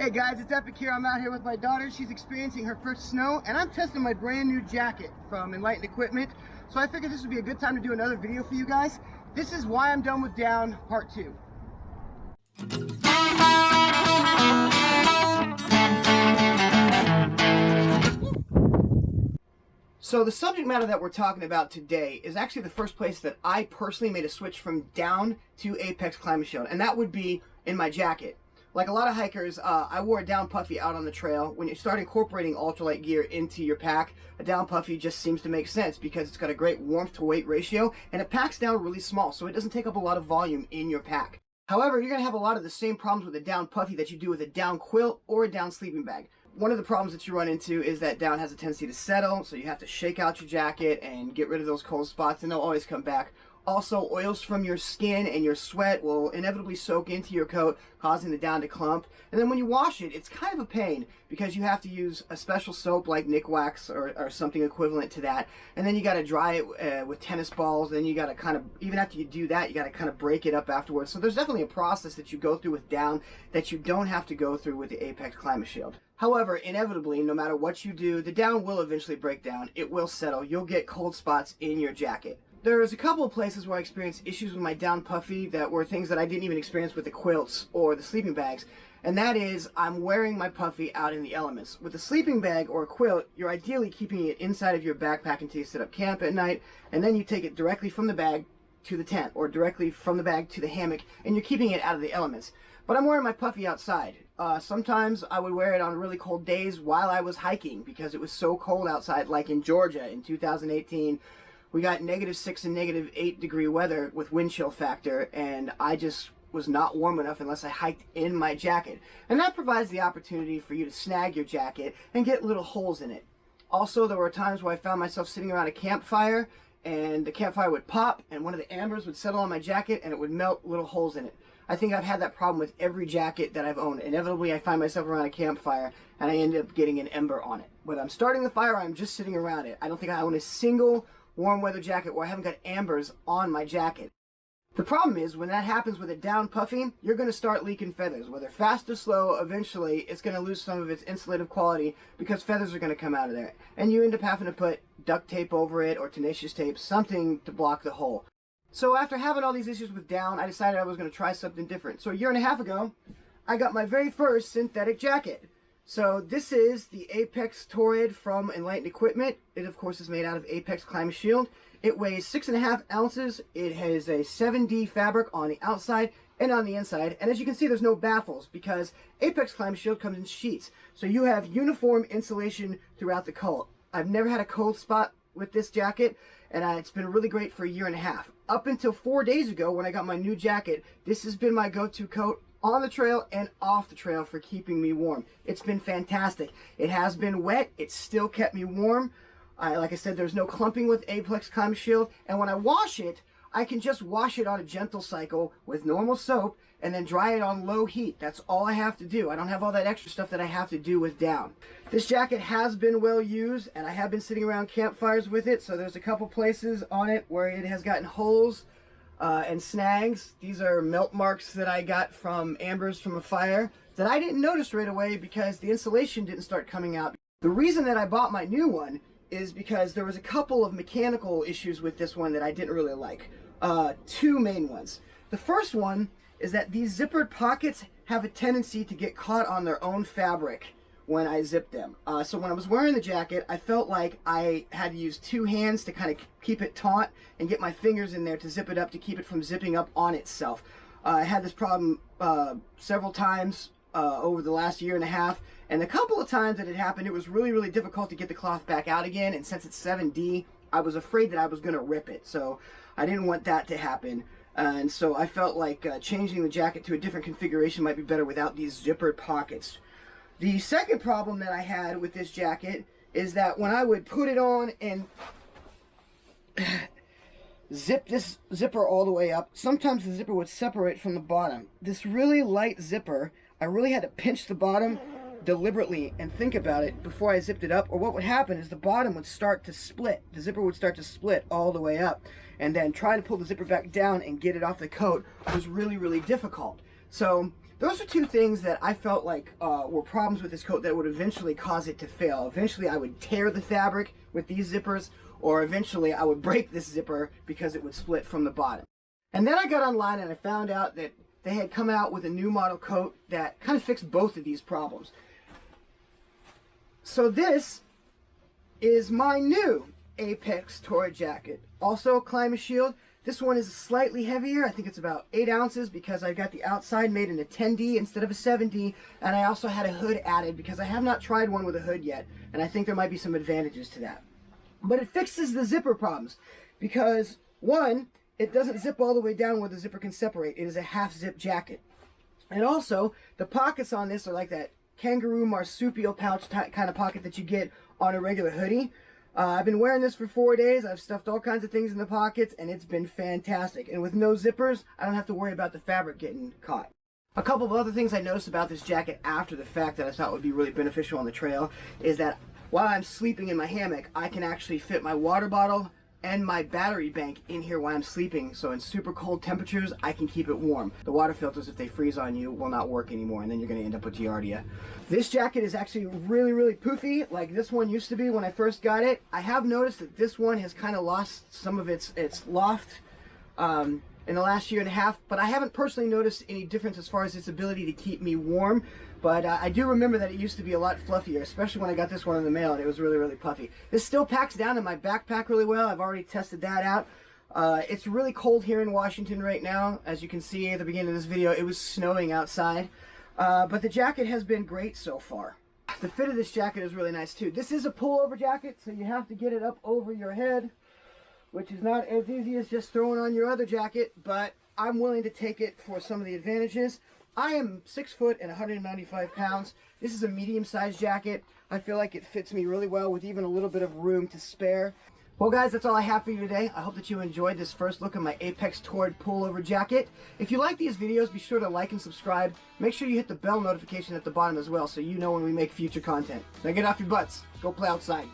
Hey guys, it's Epic here. I'm out here with my daughter. She's experiencing her first snow, and I'm testing my brand new jacket from Enlightened Equipment. So I figured this would be a good time to do another video for you guys. This is why I'm done with down, part 2. So the subject matter that we're talking about today is actually the first place that I personally made a switch from down to Apex Climate Shield, and that would be in my jacket. Like a lot of hikers, I wore a down puffy out on the trail. When you start incorporating ultralight gear into your pack, a down puffy just seems to make sense because it's got a great warmth to weight ratio and it packs down really small, so it doesn't take up a lot of volume in your pack. However, you're going to have a lot of the same problems with a down puffy that you do with a down quilt or a down sleeping bag. One of the problems that you run into is that down has a tendency to settle, so you have to shake out your jacket and get rid of those cold spots, and they'll always come back. Also, oils from your skin and your sweat will inevitably soak into your coat, causing the down to clump. And then when you wash it, it's kind of a pain because you have to use a special soap like Nick Wax or something equivalent to that. And then you got to dry it with tennis balls. And then you got to kind of, even after you do that, you got to kind of break it up afterwards. So there's definitely a process that you go through with down that you don't have to go through with the Apex Climate Shield. However, inevitably, no matter what you do, the down will eventually break down. It will settle. You'll get cold spots in your jacket. There's a couple of places where I experienced issues with my down puffy that were things that I didn't even experience with the quilts or the sleeping bags. And that is, I'm wearing my puffy out in the elements. With a sleeping bag or a quilt, you're ideally keeping it inside of your backpack until you set up camp at night, and then you take it directly from the bag to the tent, or directly from the bag to the hammock, and you're keeping it out of the elements. But I'm wearing my puffy outside. Sometimes I would wear it on really cold days while I was hiking because it was so cold outside, like in Georgia in 2018. We got -6 and -8 degree weather with wind chill factor, and I just was not warm enough unless I hiked in my jacket. And that provides the opportunity for you to snag your jacket and get little holes in it. Also, there were times where I found myself sitting around a campfire, and the campfire would pop, and one of the embers would settle on my jacket, and it would melt little holes in it. I think I've had that problem with every jacket that I've owned. Inevitably, I find myself around a campfire, and I end up getting an ember on it. Whether I'm starting the fire or I'm just sitting around it, I don't think I own a single warm weather jacket where I haven't got embers on my jacket. The problem is when that happens with a down puffy, you're going to start leaking feathers. Whether fast or slow, eventually it's going to lose some of its insulative quality because feathers are going to come out of there. And you end up having to put duct tape over it or tenacious tape, something to block the hole. So after having all these issues with down, I decided I was going to try something different. So a year and a half ago, I got my very first synthetic jacket. So this is the Apex Torrid from Enlightened Equipment. It of course is made out of Apex Climate Shield. It weighs 6.5 ounces. It has a 7D fabric on the outside and on the inside. And as you can see, there's no baffles because Apex Climate Shield comes in sheets. So you have uniform insulation throughout the coat. I've never had a cold spot with this jacket, and it's been really great for a year and a half. Up until 4 days ago when I got my new jacket, this has been my go-to coat on the trail and off the trail for keeping me warm. It's been fantastic. It has been wet. It's still kept me warm. Like I said, there's no clumping with Apex Climate Shield. And when I wash it, I can just wash it on a gentle cycle with normal soap and then dry it on low heat. That's all I have to do. I don't have all that extra stuff that I have to do with down. This jacket has been well used, and I have been sitting around campfires with it. So there's a couple places on it where it has gotten holes and snags. These are melt marks that I got from embers from a fire that I didn't notice right away because the insulation didn't start coming out. The reason that I bought my new one is because there was a couple of mechanical issues with this one that I didn't really like. Two main ones. The first one is that these zippered pockets have a tendency to get caught on their own fabric when I zip them. So when I was wearing the jacket, I felt like I had to use two hands to kind of keep it taut and get my fingers in there to zip it up to keep it from zipping up on itself. I had this problem several times over the last year and a half, and a couple of times that it happened, it was really, really difficult to get the cloth back out again, and since it's 7D, I was afraid that I was going to rip it, so I didn't want that to happen. And so I felt like changing the jacket to a different configuration might be better without these zippered pockets. The second problem that I had with this jacket is that when I would put it on and zip this zipper all the way up, sometimes the zipper would separate from the bottom. This really light zipper, I really had to pinch the bottom deliberately and think about it before I zipped it up, or what would happen is the bottom would start to split. The zipper would start to split all the way up, and then trying to pull the zipper back down and get it off the coat was really, really difficult. So those are two things that I felt like were problems with this coat that would eventually cause it to fail. Eventually I would tear the fabric with these zippers, or eventually I would break this zipper because it would split from the bottom. And then I got online and I found out that they had come out with a new model coat that kind of fixed both of these problems. So this is my new Apex Tour jacket. Also Climate Shield. This one is slightly heavier. I think it's about 8 ounces because I got the outside made in a 10D instead of a 7D. And I also had a hood added because I have not tried one with a hood yet. And I think there might be some advantages to that. But it fixes the zipper problems because, one, it doesn't zip all the way down where the zipper can separate. It is a half zip jacket. And also, the pockets on this are like that kangaroo marsupial pouch kind of pocket that you get on a regular hoodie. I've been wearing this for 4 days. I've stuffed all kinds of things in the pockets, and it's been fantastic. And with no zippers, I don't have to worry about the fabric getting caught. A couple of other things I noticed about this jacket after the fact that I thought would be really beneficial on the trail is that while I'm sleeping in my hammock, I can actually fit my water bottle and my battery bank in here while I'm sleeping, so in super cold temperatures I can keep it warm. The water filters, if they freeze on you, will not work anymore, and then you're going to end up with giardia. This jacket is actually really poofy, like this one used to be when I first got it. I have noticed that this one has kind of lost some of its loft in the last year and a half, but I haven't personally noticed any difference as far as its ability to keep me warm. But I do remember that it used to be a lot fluffier, especially when I got this one in the mail, and it was really puffy. This still packs down in my backpack really well. I've already tested that out. It's really cold here in Washington right now. As you can see at the beginning of this video, it was snowing outside. But the jacket has been great so far. The fit of this jacket is really nice too. This is a pullover jacket, so you have to get it up over your head, which is not as easy as just throwing on your other jacket, but I'm willing to take it for some of the advantages. I am 6 foot and 195 pounds. This is a medium-sized jacket. I feel like it fits me really well with even a little bit of room to spare. Well guys, that's all I have for you today. I hope that you enjoyed this first look at my Apex Toward pullover jacket. If you like these videos, be sure to like and subscribe. Make sure you hit the bell notification at the bottom as well so you know when we make future content. Now get off your butts. Go play outside.